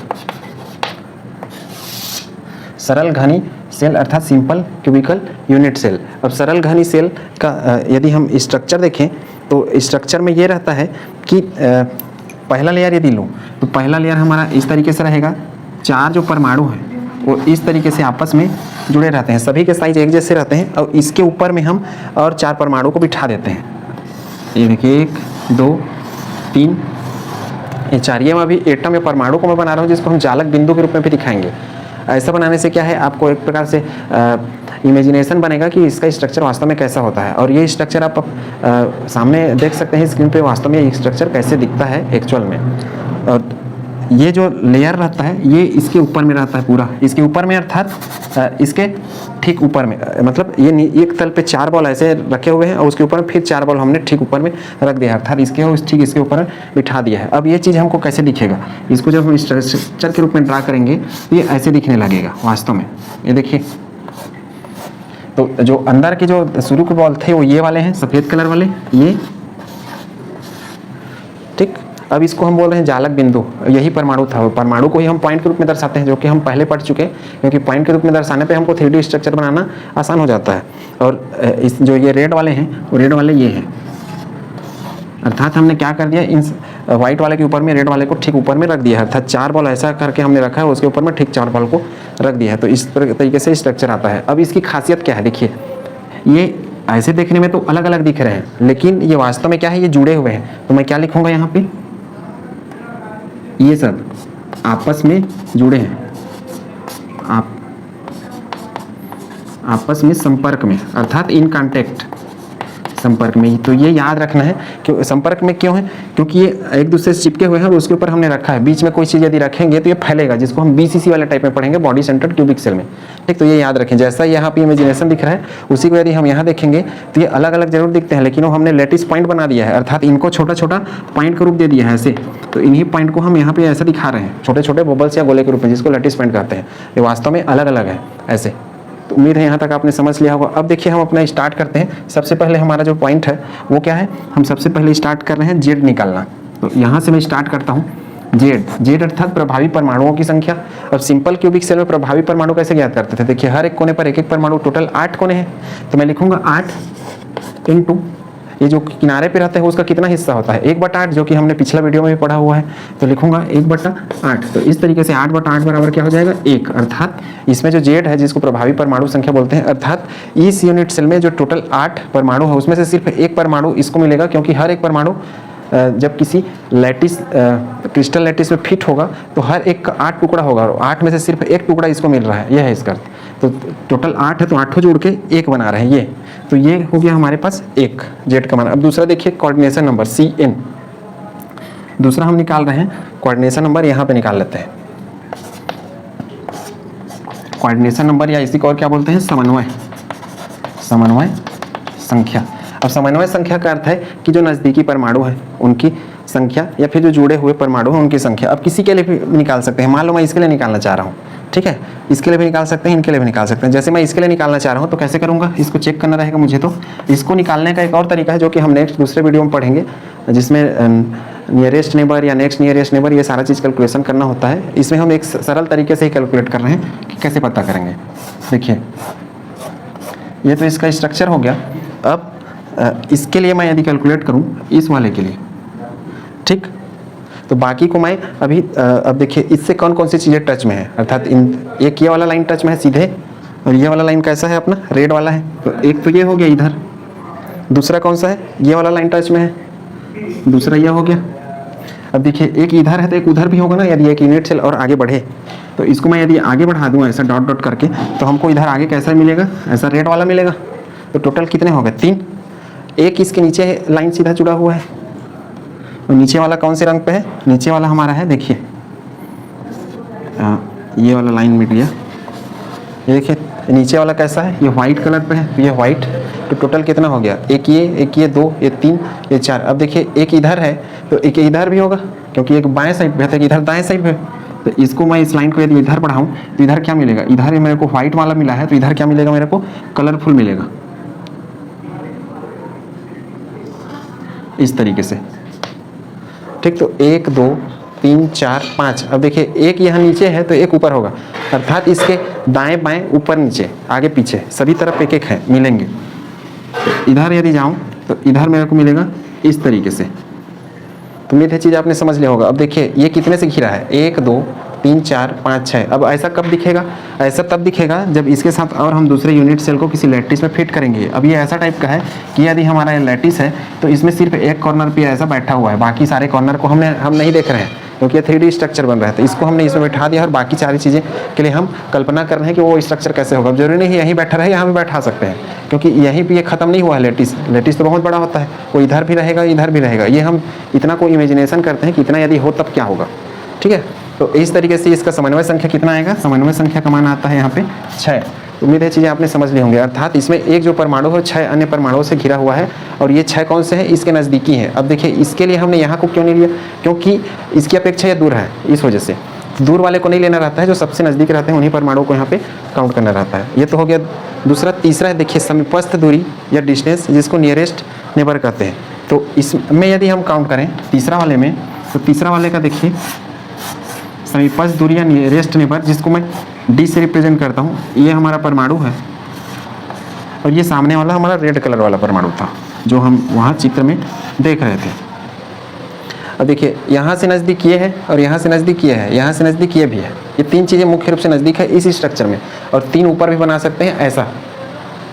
सरल घनी सेल अर्थात सिंपल क्यूबिकल यूनिट सेल। अब सरल घनी सेल का यदि हम स्ट्रक्चर देखें तो स्ट्रक्चर में ये रहता है कि पहला लेयर यदि लूँ तो पहला लेयर हमारा इस तरीके से रहेगा। 4 जो परमाणु हैं वो इस तरीके से आपस में जुड़े रहते हैं, सभी के साइज एक जैसे रहते हैं और इसके ऊपर में हम और 4 परमाणु को बिठा देते हैं। ये देखिए 1 2 3 ये 4। ये मैं अभी एटम या परमाणु को मैं बना रहा हूँ जिसको हम जालक बिंदु के रूप में भी दिखाएंगे। ऐसा बनाने से क्या है, आपको एक प्रकार से इमेजिनेशन बनेगा कि इसका स्ट्रक्चर वास्तव में कैसा होता है। और ये स्ट्रक्चर आप सामने देख सकते हैं स्क्रीन पे, वास्तव में ये स्ट्रक्चर कैसे दिखता है एक्चुअल में। और ये जो लेयर रहता है ये इसके ऊपर में रहता है, पूरा इसके ऊपर में, अर्थात इसके ठीक ऊपर में, मतलब ये एक तल पे 4 बॉल ऐसे रखे हुए हैं और उसके ऊपर फिर 4 बॉल हमने ठीक ऊपर में रख दिया है, अर्थात इसके ठीक इसके ऊपर बिठा दिया है। अब ये चीज़ हमको कैसे दिखेगा, इसको जब हम स्ट्रक्चर के रूप में ड्रा करेंगे तो ये ऐसे दिखने लगेगा वास्तव में। ये देखिए, तो जो अंदर के जो शुरू के बॉल थे वो ये वाले हैं, सफ़ेद कलर वाले ये, ठीक। अब इसको हम बोल रहे हैं जालक बिंदु। यही परमाणु था, परमाणु को ही हम पॉइंट के रूप में दर्शाते हैं, जो कि हम पहले पढ़ चुके हैं, क्योंकि पॉइंट के रूप में दर्शाने पे हमको 3D स्ट्रक्चर बनाना आसान हो जाता है। और इस जो ये रेड वाले हैं वो रेड वाले ये हैं, अर्थात हमने क्या कर दिया, इन व्हाइट वाले के ऊपर में रेड वाले को ठीक ऊपर में रख दिया है, अर्थात 4 बॉल ऐसा करके हमने रखा है, उसके ऊपर में ठीक 4 बॉल को रख दिया है। तो इस तरीके से स्ट्रक्चर आता है। अब इसकी खासियत क्या है, देखिए ये ऐसे देखने में तो अलग अलग दिख रहे हैं, लेकिन ये वास्तव में क्या है, ये जुड़े हुए हैं। तो मैं क्या लिखूंगा यहाँ पे, ये सब आपस में जुड़े हैं, आपस में संपर्क में, अर्थात इन कांटेक्ट, संपर्क में ही। तो ये याद रखना है कि संपर्क में क्यों है, क्योंकि ये एक दूसरे से चिपके हुए हैं और उसके ऊपर हमने रखा है। बीच में कोई चीज़ यदि रखेंगे तो ये फैलेगा, जिसको हम बीसीसी वाले टाइप में पढ़ेंगे, बॉडी सेंटर्ड क्यूबिक सेल में, ठीक। तो ये याद रखें, जैसा यहाँ पे इमेजिनेशन दिख रहा है उसी को यदि हम यहाँ देखेंगे तो ये अलग अलग जरूर दिखते हैं, लेकिन वो हमने लेटिस पॉइंट बना दिया है, अर्थात इनको छोटा छोटा पॉइंट का रूप दे दिया है ऐसे। तो इन्हीं पॉइंट को हम यहाँ पे ऐसे दिखा रहे हैं, छोटे छोटे बबल्स या गोले के रूप में, जिसको लेटिस पॉइंट कहते हैं। ये वास्तव में अलग अलग है ऐसे। तो उम्मीद है यहाँ तक आपने समझ लिया होगा। अब देखिए हम अपना स्टार्ट करते हैं। सबसे पहले हमारा जो पॉइंट है वो क्या है, हम सबसे पहले स्टार्ट कर रहे हैं जेड निकालना। तो यहाँ से मैं स्टार्ट करता हूँ जेड अर्थात प्रभावी परमाणुओं की संख्या। अब सिंपल क्यूबिक सेल में प्रभावी परमाणु कैसे ज्ञात करते थे, देखिए हर एक कोने पर एक एक परमाणु, टोटल 8 कोने हैं। तो मैं लिखूंगा 8 इंटू ये जो किनारे पे रहता है उसका कितना हिस्सा होता है, 1/8, जो कि हमने पिछला वीडियो में भी पढ़ा हुआ है। तो लिखूंगा 1/8। तो इस तरीके से 8/8 बराबर क्या हो जाएगा, 1। अर्थात इसमें जो जेड है जिसको प्रभावी परमाणु संख्या बोलते हैं, अर्थात इस यूनिट सेल में जो टोटल 8 परमाणु है उसमें से सिर्फ 1 परमाणु इसको मिलेगा, क्योंकि हर एक परमाणु जब किसी लैटिस क्रिस्टल लैटिस में फिट होगा तो हर एक का 8 टुकड़ा होगा और 8 में से सिर्फ 1 टुकड़ा इसको मिल रहा है, यह है इसका अर्थ। तो टोटल 8 है तो 8 जोड़ के 1 बना रहे हैं ये। तो ये हो गया हमारे पास 1 जेड का मान। अब दूसरा देखिए कोऑर्डिनेशन नंबर CN, दूसरा हम निकाल रहे हैं कोऑर्डिनेशन नंबर, यहाँ पे निकाल लेते हैं कोऑर्डिनेशन नंबर, या इसी को और क्या बोलते हैं, समन्वय संख्या। अब समन्वय संख्या का अर्थ है कि जो नज़दीकी परमाणु है उनकी संख्या, या फिर जो जुड़े हुए परमाणु हैं उनकी संख्या। अब किसी के लिए भी निकाल सकते हैं, मान लो मैं इसके लिए निकालना चाह रहा हूँ, ठीक है, इसके लिए भी निकाल सकते हैं, इनके लिए भी निकाल सकते हैं। जैसे मैं इसके लिए निकालना चाह रहा हूँ तो कैसे करूँगा, इसको चेक करना रहेगा मुझे। तो इसको निकालने का एक और तरीका है जो कि हम नेक्स्ट दूसरे वीडियो में पढ़ेंगे, जिसमें नियरेस्ट नेबर या नेक्स्ट नियरेस्ट नेबर ये सारा चीज़ कैलकुलेशन करना होता है। इसमें हम एक सरल तरीके से ही कैलकुलेट कर रहे हैं कि कैसे पता करेंगे। देखिए ये तो इसका स्ट्रक्चर हो गया। अब इसके लिए मैं यदि कैलकुलेट करूं इस वाले के लिए, ठीक, तो बाकी को मैं अभी अब देखिए इससे कौन कौन सी चीज़ें टच में है, अर्थात एक ये वाला लाइन टच में है सीधे, और ये वाला लाइन कैसा है अपना, रेड वाला है। तो एक तो ये हो गया इधर, दूसरा कौन सा है, ये वाला लाइन टच में है, दूसरा ये हो गया। अब देखिए एक इधर है तो एक उधर भी होगा ना, यदि एक यूनिट सेल और आगे बढ़े तो इसको मैं यदि आगे बढ़ा दूँ ऐसा डॉट डॉट करके, तो हमको इधर आगे कैसा मिलेगा, ऐसा रेड वाला मिलेगा। तो टोटल कितने हो गए, 3। एक इसके नीचे लाइन सीधा जुड़ा हुआ है, और नीचे वाला कौन से रंग पे है, नीचे वाला हमारा है देखिए ये वाला लाइन मिट गया। ये देखिए नीचे वाला कैसा है, ये व्हाइट कलर पे है, तो ये व्हाइट, तो टोटल कितना हो गया, एक ये 2, ये 3, ये 4। अब देखिए एक इधर है तो एक इधर भी होगा, क्योंकि एक बाएं साइड पे है तो इधर दाएं साइड पे। तो इसको मैं इस लाइन को यदि इधर बढ़ाऊं तो इधर क्या मिलेगा, इधर मेरे को व्हाइट वाला मिला है तो इधर क्या मिलेगा, मेरे को कलरफुल मिलेगा इस तरीके से। ठीक, तो 1 2 3 4 5। अब देखिए एक यहाँ नीचे है तो एक ऊपर होगा, अर्थात इसके दाएं बाएं ऊपर नीचे आगे पीछे सभी तरफ एक एक है मिलेंगे। तो इधर यदि जाऊं तो इधर मेरे को मिलेगा इस तरीके से। तो उम्मीद है चीज़ आपने समझ लिया होगा। अब देखिए ये कितने से घिरा है, 1 2 3 4 5 6। अब ऐसा कब दिखेगा, ऐसा तब दिखेगा जब इसके साथ और हम दूसरे यूनिट सेल को किसी लैटिस में फिट करेंगे। अब ये ऐसा टाइप का है कि यदि हमारा लैटिस है तो इसमें सिर्फ एक कॉर्नर पे ऐसा बैठा हुआ है, बाकी सारे कॉर्नर को हम नहीं देख रहे हैं क्योंकि ये 3D स्ट्रक्चर बन रहा है। तो इसको हमने इसमें बैठा दिया और बाकी सारी चीज़ें के लिए हम कल्पना कर रहे हैं कि वो स्ट्रक्चर कैसे होगा। जरूरी नहीं यहीं बैठा रहे, यहाँ भी बैठा सकते हैं क्योंकि यहीं पे ये खत्म नहीं हुआ है। लेटिस तो बहुत बड़ा होता है, वो इधर भी रहेगा इधर भी रहेगा। ये हम इतना को इमेजिनेशन करते हैं कि इतना यदि हो तब क्या होगा। ठीक है, तो इस तरीके से इसका समन्वय संख्या कितना आएगा, समन्वय संख्या का मान आता है यहाँ पे 6। उम्मीद है चीज़ें आपने समझ ली होंगी। अर्थात इसमें एक जो परमाणु है 6 अन्य परमाणुओं से घिरा हुआ है और ये 6 कौन से हैं, इसके नज़दीकी हैं। अब देखिए इसके लिए हमने यहाँ को क्यों नहीं लिया, क्योंकि इसकी अपेक्षा ये दूर है, इस वजह से दूर वाले को नहीं लेना रहता है, जो सबसे नज़दीक रहते हैं उन्हीं परमाणुओं को यहाँ पे काउंट करना रहता है। ये तो हो गया दूसरा। तीसरा है देखिए समीपस्थ दूरी या डिस्टेंस, जिसको नियरेस्ट नेबर कहते हैं। तो इसमें यदि हम काउंट करें तीसरा वाले में, तो तीसरा वाले का देखिए समीपस्थ दूरी या नियरेस्ट नेबर, जिसको मैं डी से रिप्रेजेंट करता हूँ, ये हमारा परमाणु है और ये सामने वाला हमारा रेड कलर वाला परमाणु था जो हम वहाँ चित्र में देख रहे थे। अब देखिए यहाँ से नज़दीक ये है और यहाँ से नज़दीक ये है, यहाँ से नज़दीक ये भी है। ये 3 चीज़ें मुख्य रूप से नज़दीक है इस स्ट्रक्चर में, और 3 ऊपर भी बना सकते हैं ऐसा,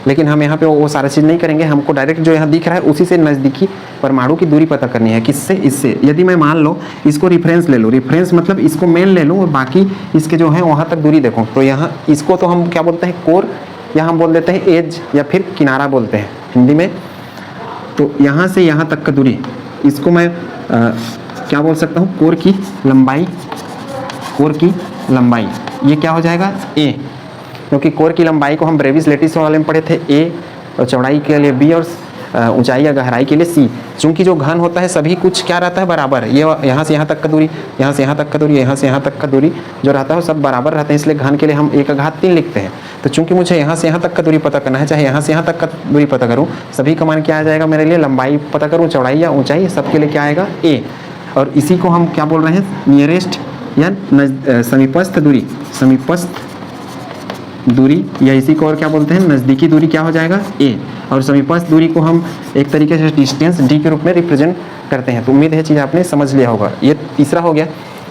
लेकिन हम यहाँ पे वो सारा चीज़ नहीं करेंगे। हमको डायरेक्ट जो यहाँ दिख रहा है उसी से नज़दीकी परमाणु की दूरी पता करनी है। किससे, इससे। यदि मैं मान लो इसको रेफरेंस ले लूँ, रेफरेंस मतलब इसको मेन ले लूँ और बाकी इसके जो है वहाँ तक दूरी देखूँ, तो यहाँ इसको तो हम क्या बोलते हैं, कोर, या हम बोल देते हैं एज या फिर किनारा बोलते हैं हिंदी में। तो यहाँ से यहाँ तक का दूरी, इसको मैं क्या बोल सकता हूँ, कोर की लंबाई। कोर की लंबाई ये क्या हो जाएगा, ए, क्योंकि कोर की लंबाई को हम ब्रेविस लेटिस वाले में पढ़े थे ए, और चौड़ाई के लिए बी, और ऊंचाई या गहराई के लिए सी। चूंकि जो घन होता है सभी कुछ क्या रहता है, बराबर। ये यहाँ से यहाँ तक का दूरी, यहाँ से यहाँ तक का दूरी, यहाँ से यहाँ तक का दूरी जो रहता है वो सब बराबर रहते हैं, इसलिए घन के लिए हम 1/3 लिखते हैं। तो चूंकि मुझे यहाँ से यहाँ तक का दूरी पता करना है, चाहे यहाँ से यहाँ तक का दूरी पता करूँ, सभी का मान क्या आ जाएगा मेरे लिए, लंबाई पता करूँ, चौड़ाई या ऊँचाई, सबके लिए क्या आएगा, ए। और इसी को हम क्या बोल रहे हैं, नियरेस्ट या समीपस्थ दूरी, समीपस्थ दूरी, या इसी को और क्या बोलते हैं, नज़दीकी दूरी क्या हो जाएगा, ए। और समीपस्थ दूरी को हम एक तरीके से डिस्टेंस डी के रूप में रिप्रेजेंट करते हैं। तो उम्मीद है चीज़ आपने समझ लिया होगा। ये तीसरा हो गया।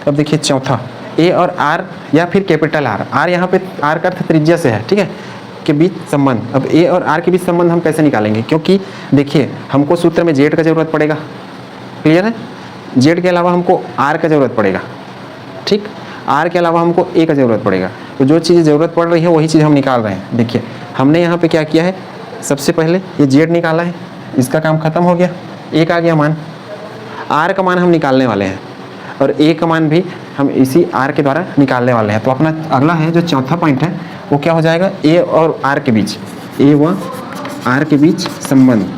अब देखिए चौथा, ए और आर या फिर कैपिटल आर। आर यहाँ पे आर का अर्थ त्रिज्या से है, ठीक है, के बीच संबंध। अब ए और आर के बीच संबंध हम कैसे निकालेंगे, क्योंकि देखिए हमको सूत्र में जेड का जरूरत पड़ेगा, क्लियर है। जेड के अलावा हमको आर का जरूरत पड़ेगा, ठीक, आर के अलावा हमको ए का ज़रूरत पड़ेगा। तो जो चीज़ ज़रूरत पड़ रही है वही चीज़ हम निकाल रहे हैं। देखिए हमने यहाँ पे क्या किया है, सबसे पहले ये जेड निकाला है, इसका काम खत्म हो गया, ए का आ गया मान। आर का मान हम निकालने वाले हैं और ए का मान भी हम इसी आर के द्वारा निकालने वाले हैं। तो अपना अगला है जो चौथा पॉइंट है वो क्या हो जाएगा, ए और आर के बीच, ए व आर के बीच संबंध।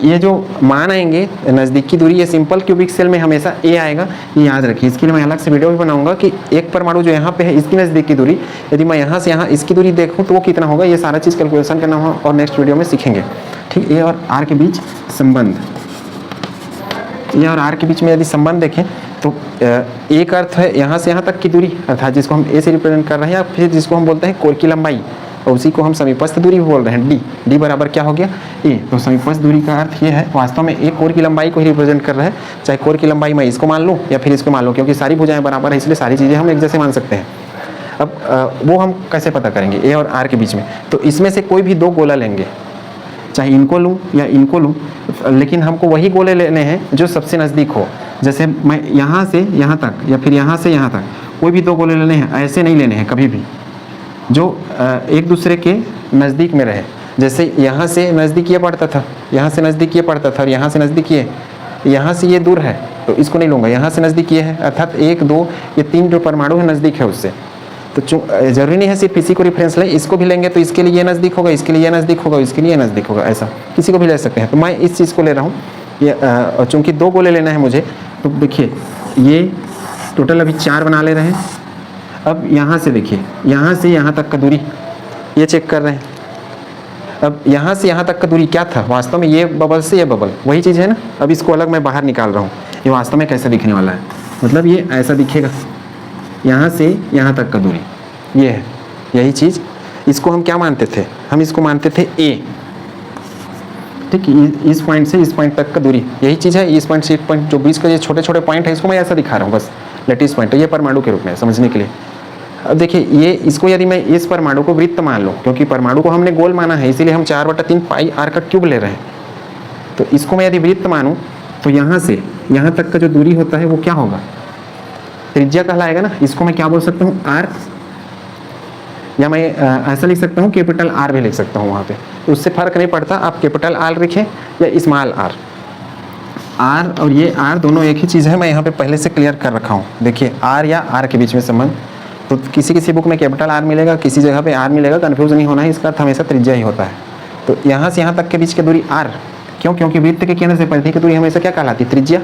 ये जो मान आएंगे नज़दीकी दूरी, ये सिंपल क्यूबिक सेल में हमेशा ए आएगा, ये याद रखिए। इसके लिए मैं अलग से वीडियो भी बनाऊंगा कि एक परमाणु जो यहाँ पे है इसकी नज़दीकी दूरी, यदि मैं यहाँ से यहाँ इसकी दूरी देखूँ तो वो कितना होगा, ये सारा चीज़ कैलकुलेशन करना होगा और नेक्स्ट वीडियो में सीखेंगे, ठीक। ए और आर के बीच संबंध, ए और आर के बीच में यदि संबंध देखें तो एक अर्थ है यहाँ से यहाँ तक की दूरी, अर्थात जिसको हम ए से रिप्रेजेंट कर रहे हैं, या फिर जिसको हम बोलते हैं कोर की लंबाई, और उसी को हम समीपस्थ दूरी बोल रहे हैं, डी। डी बराबर क्या हो गया, ए। तो समीपस्थ दूरी का अर्थ ये है, वास्तव में एक कोर की लंबाई को ही रिप्रेजेंट कर रहा है, चाहे कोर की लंबाई मैं इसको मान लूँ या फिर इसको मान लूँ, क्योंकि सारी भुजाएं बराबर है इसलिए सारी चीज़ें हम एक जैसे मान सकते हैं। अब वो हम कैसे पता करेंगे, ए और आर के बीच में, तो इसमें से कोई भी 2 गोला लेंगे, चाहे इनको लूँ या इनको लूँ, लेकिन हमको वही गोले लेने हैं जो सबसे नज़दीक हो। जैसे मैं यहाँ से यहाँ तक या फिर यहाँ से यहाँ तक कोई भी 2 गोले लेने हैं, ऐसे नहीं लेने हैं कभी भी, जो एक दूसरे के नज़दीक में रहे। जैसे यहाँ से नज़दीक ये पड़ता था, यहाँ से नज़दीक ये पड़ता था, और यहाँ से नज़दीक ये, यहाँ से ये दूर है तो इसको नहीं लूँगा, यहाँ से नज़दीक ये है, अर्थात 1 2 ये 3 जो परमाणु है नज़दीक है उससे। तो जरूरी नहीं है सिर्फ इसी को रेफरेंस लें, इसको भी लेंगे तो इसके लिए ये नज़दीक होगा, इसके लिए ये नज़दीक होगा, इसके लिए ये नज़दीक होगा, ऐसा किसी को भी ले सकते हैं। तो मैं इस चीज़ को ले रहा हूँ, ये चूँकि 2 गोले लेना है मुझे, तो देखिए ये टोटल अभी 4 बना ले रहे हैं। अब यहाँ से देखिए, यहाँ से यहाँ तक का दूरी ये चेक कर रहे हैं। अब यहाँ से यहाँ तक का दूरी क्या था, वास्तव में ये बबल से ये बबल वही चीज़ है ना। अब इसको अलग मैं बाहर निकाल रहा हूँ, ये वास्तव में कैसे दिखने वाला है, मतलब ये ऐसा दिखेगा, यहाँ से यहाँ तक का दूरी ये है, यही चीज़। इसको हम क्या मानते थे, हम इसको मानते थे ए, ठीक, इस पॉइंट से इस पॉइंट तक का दूरी यही चीज़ है। इस पॉइंट से इस पॉइंट जो बीच का ये छोटे छोटे पॉइंट है, इसको मैं ऐसा दिखा रहा हूँ बस लेटिस पॉइंट, ये परमाणु के रूप में समझने के लिए। अब देखिए ये इसको यदि मैं इस परमाणु को वृत्त मान लूँ, क्योंकि परमाणु को हमने गोल माना है इसीलिए हम 4/3 पाई आर का क्यूब ले रहे हैं। तो इसको मैं यदि वृत्त मानूँ तो यहाँ से यहाँ तक का जो दूरी होता है वो क्या होगा, त्रिज्या कहलाएगा ना। इसको मैं क्या बोल सकता हूँ, आर, या मैं ऐसा लिख सकता हूँ कैपिटल आर भी लिख सकता हूँ वहाँ पे, तो उससे फर्क नहीं पड़ता आप कैपिटल आर लिखें या स्मॉल आर। आर और ये आर दोनों एक ही चीज़ है, मैं यहाँ पे पहले से क्लियर कर रखा हूँ। देखिए आर या आर के बीच में संबंध, तो किसी किसी बुक में कैपिटल आर मिलेगा, किसी जगह पे आर मिलेगा, कन्फ्यूज नहीं होना है, इसका अर्थ हमेशा त्रिज्या ही होता है। तो यहाँ से यहाँ तक के बीच की दूरी आर, क्यों, क्योंकि वृत्त के केंद्र से परिधि की दूरी हमेशा क्या कहलाती है, त्रिज्या।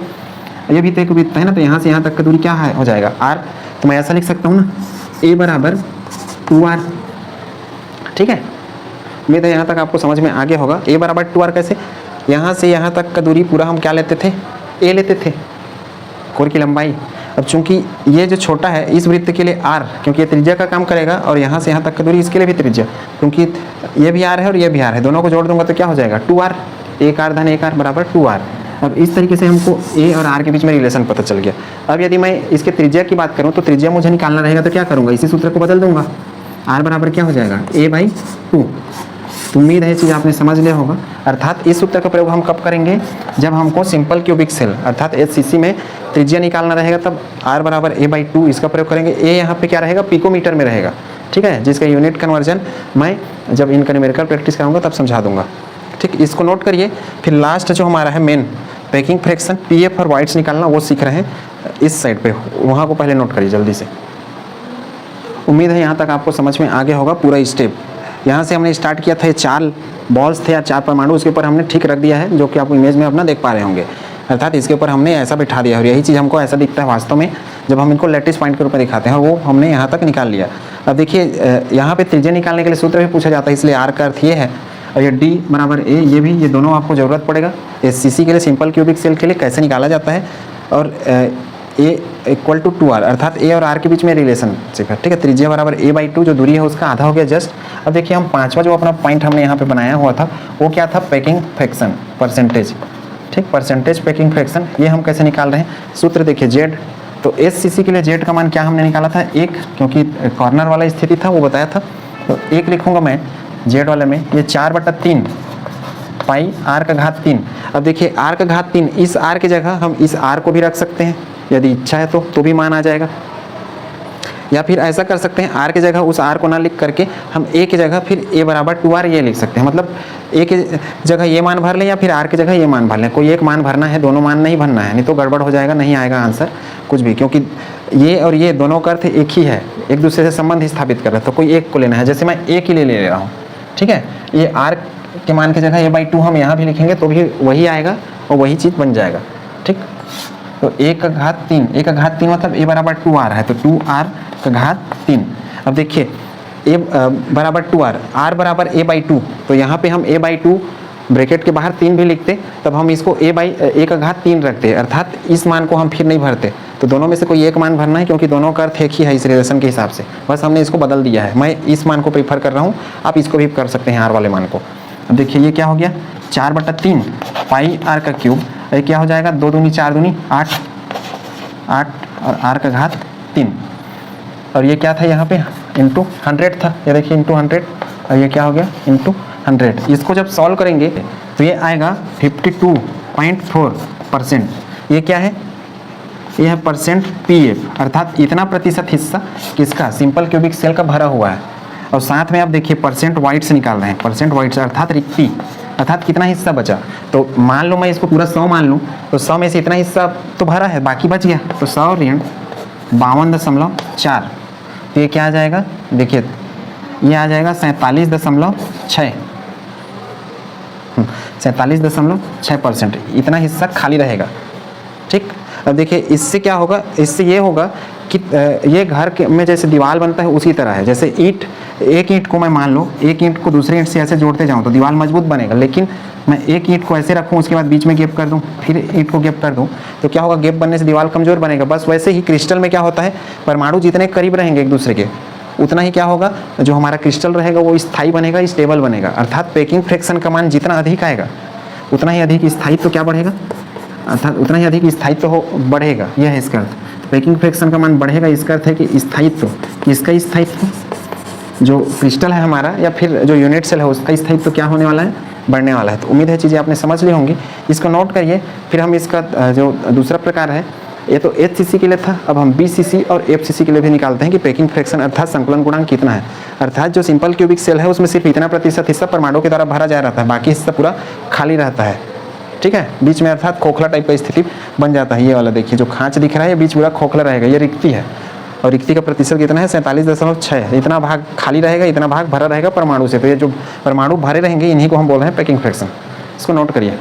ये भी तो एक वृत्त है ना, तो यहाँ से यहाँ तक की दूरी क्या है, हो जाएगा आर। तो मैं ऐसा लिख सकता हूँ ना, ए बराबर 2r, ठीक है। उम्मीद है यहाँ तक आपको समझ में आ गया होगा। ए बराबर 2r कैसे, यहाँ से यहाँ तक का दूरी पूरा हम क्या लेते थे, ए लेते थे, कोर की लंबाई। अब चूंकि ये जो छोटा है इस वृत्त के लिए r, क्योंकि ये त्रिज्या का काम करेगा, और यहाँ से यहाँ तक का दूरी इसके लिए भी त्रिज्या, क्योंकि ये भी r है और ये भी r है, दोनों को जोड़ दूंगा तो क्या हो जाएगा 2r, 1r धन 1r बराबर 2r। अब इस तरीके से हमको a और r के बीच में रिलेशन पता चल गया। अब यदि मैं इसके त्रिज्या की बात करूँ तो त्रिज्या मुझे निकालना रहेगा, तो क्या करूँगा, इसी सूत्र को बदल दूंगा, r बराबर क्या हो जाएगा a/2। तो उम्मीद है ये चीज़ आपने समझ लिया होगा। अर्थात इस सूत्र का प्रयोग हम कब करेंगे, जब हमको सिंपल क्यूबिक सेल अर्थात HCC में त्रिज्या निकालना रहेगा, तब r बराबर a/2 इसका प्रयोग करेंगे। a यहाँ पे क्या रहेगा, पिकोमीटर में रहेगा, ठीक है, जिसका यूनिट कन्वर्जन मैं जब इनका न्यूमेरिकल प्रैक्टिस कराऊंगा तब समझा दूंगा, ठीक। इसको नोट करिए। फिर लास्ट जो हमारा है मेन पैकिंग फ्रैक्शन PF और वाइट्स निकालना, वो सीख रहे हैं इस साइड पे, वहाँ को पहले नोट करिए जल्दी से। उम्मीद है यहाँ तक आपको समझ में आ गया होगा पूरा स्टेप। यहाँ से हमने स्टार्ट किया था, ये 4 बॉल्स थे या 4 परमाणु, उसके ऊपर हमने ठीक रख दिया है, जो कि आप इमेज में अपना देख पा रहे होंगे। अर्थात इसके ऊपर हमने ऐसा बिठा दिया, और यही चीज़ हमको ऐसा दिखता है वास्तव में जब हम इनको लेटिस पॉइंट के रूप में दिखाते हैं, और वो हमने यहाँ तक निकाल लिया। अब देखिए यहाँ पे त्रिज्या निकालने के लिए सूत्र भी पूछा जाता है, इसलिए R का अर्थ ये है, और ये D बराबर A, ये भी, ये दोनों आपको ज़रूरत पड़ेगा। SCC के लिए सिंपल क्यूबिक सेल के लिए कैसे निकाला जाता है, और A इक्वल टू 2R, अर्थात A और R के बीच में रिलेशनशिप है, ठीक है। त्रिज्या बराबर a/2, जो दूरी है उसका आधा हो गया जस्ट। अब देखिए हम 5वां जो अपना पॉइंट हमने यहाँ पे बनाया हुआ था वो क्या था, पैकिंग फ्रैक्शन परसेंटेज, ठीक, परसेंटेज पैकिंग फ्रैक्शन। ये हम कैसे निकाल रहे हैं, सूत्र देखिए Z, तो SCC के लिए Z का मान क्या हमने निकाला था 1, क्योंकि कॉर्नर वाला स्थिति था वो बताया था, तो 1 लिखूँगा मैं Z वाले में। ये 4/3 पाई r का घात 3। अब देखिए r का घात 3, इस r की जगह हम इस r को भी रख सकते हैं यदि इच्छा है तो भी मान आ जाएगा, या फिर ऐसा कर सकते हैं r की जगह उस r को ना लिख करके हम a की जगह फिर a बराबर 2r ये लिख सकते हैं, मतलब a की जगह ये मान भर लें या फिर r की जगह ये मान भर लें, कोई एक मान भरना है, दोनों मान नहीं भरना है, नहीं तो गड़बड़ हो जाएगा, नहीं आएगा आंसर कुछ भी, क्योंकि ये और ये दोनों का अर्थ एक ही है, एक दूसरे से संबंध स्थापित कर रहे हैं, तो कोई एक को लेना है। जैसे मैं a के लिए ले रहा हूँ, ठीक है, ये r के मान की जगह a/2 हम यहाँ भी लिखेंगे तो भी वही आएगा और वही चीज़ बन जाएगा, ठीक। तो a का घात 3 मतलब a बराबर 2r है, तो 2r का घात 3। अब देखिए a बराबर 2r, r बराबर a/2, तो यहाँ पे हम a/2 ब्रैकेट के बाहर 3 भी लिखते, तब हम इसको a का घात 3 रखते, अर्थात इस मान को हम फिर नहीं भरते, तो दोनों में से कोई एक मान भरना है, क्योंकि दोनों का अर्थ एक ही है इस रिलेशन के हिसाब से, बस हमने इसको बदल दिया है। मैं इस मान को प्रीफर कर रहा हूँ, आप इसको भी कर सकते हैं r वाले मान को। अब देखिए ये क्या हो गया, 4/3 पाई r का क्यूब, ये क्या हो जाएगा, 2 दूनी 4 दूनी 8 और r का घात 3, और ये क्या था यहाँ पे इंटू 100 था, ये देखिए इंटू 100, और ये क्या हो गया इंटू 100। इसको जब सॉल्व करेंगे तो ये आएगा 52.4%। ये क्या है, ये है परसेंट PF, अर्थात इतना प्रतिशत हिस्सा किसका, सिंपल क्यूबिक सेल का भरा हुआ है। और साथ में आप देखिए परसेंट वाइट्स निकाल रहे हैं, परसेंट वाइट्स अर्थात रिक्ति, अर्थात कितना हिस्सा बचा। तो मान लो मैं इसको पूरा 100 मान लूँ, तो 100 में से इतना हिस्सा तो भरा है, बाकी बच गया, तो 100 ऋण 52.4, तो ये क्या आ जाएगा, देखिए ये आ जाएगा 47.6, 47.6%, इतना हिस्सा खाली रहेगा। ठीक, अब देखिए इससे क्या होगा, इससे ये होगा कि ये घर के में जैसे दीवार बनता है उसी तरह है। जैसे ईंट, एक ईंट को मैं मान लो, एक ईंट को दूसरे ईंट से ऐसे जोड़ते जाऊँ तो दीवार मजबूत बनेगा, लेकिन मैं एक ईंट को ऐसे रखूँ, उसके बाद बीच में गैप कर दूँ, फिर ईंट को गैप कर दूँ, तो क्या होगा, गैप बनने से दीवार कमजोर बनेगा। बस वैसे ही क्रिस्टल में क्या होता है, परमाणु जितने करीब रहेंगे एक दूसरे के, उतना ही क्या होगा, जो हमारा क्रिस्टल रहेगा वो स्थायी बनेगा, स्टेबल बनेगा। अर्थात पैकिंग फ्रैक्शन का मान जितना अधिक आएगा उतना ही अधिक स्थायित्व क्या बढ़ेगा, अर्थात उतना ही अधिक स्थायित्व हो बढ़ेगा। यह है इसका अर्थ। पैकिंग फ्रैक्शन का मान बढ़ेगा, इसका अर्थ है कि स्थायित्व, किसका स्थायित्व, जो क्रिस्टल है हमारा या फिर जो यूनिट सेल है उसका स्थायित्व क्या होने वाला है, बढ़ने वाला है। तो उम्मीद है चीज़ें आपने समझ ली होंगी, इसको नोट करिए। फिर हम इसका जो दूसरा प्रकार है, ये तो HCC के लिए था, अब हम BCC और FCC के लिए भी निकालते हैं कि पैकिंग फ्रैक्शन अर्थात संकुलन गुणांक कितना है। अर्थात जो सिंपल क्यूबिक सेल है उसमें सिर्फ इतना प्रतिशत हिस्सा परमाणु के द्वारा भरा जा रहा है, बाकी हिस्सा पूरा खाली रहता है। ठीक है, बीच में अर्थात खोखला टाइप का स्थिति बन जाता है। ये वाला देखिए जो खांच दिख रहा है, ये बीच पूरा खोखला रहेगा, ये रिक्ति है, और रिक्ति का प्रतिशत कितना है, 47.6। इतना भाग खाली रहेगा, इतना भाग भरा रहेगा परमाणु से। तो ये जो परमाणु भरे रहेंगे इन्हीं को हम बोल रहे हैं पैकिंग फ्रैक्शन। इसको नोट करिए।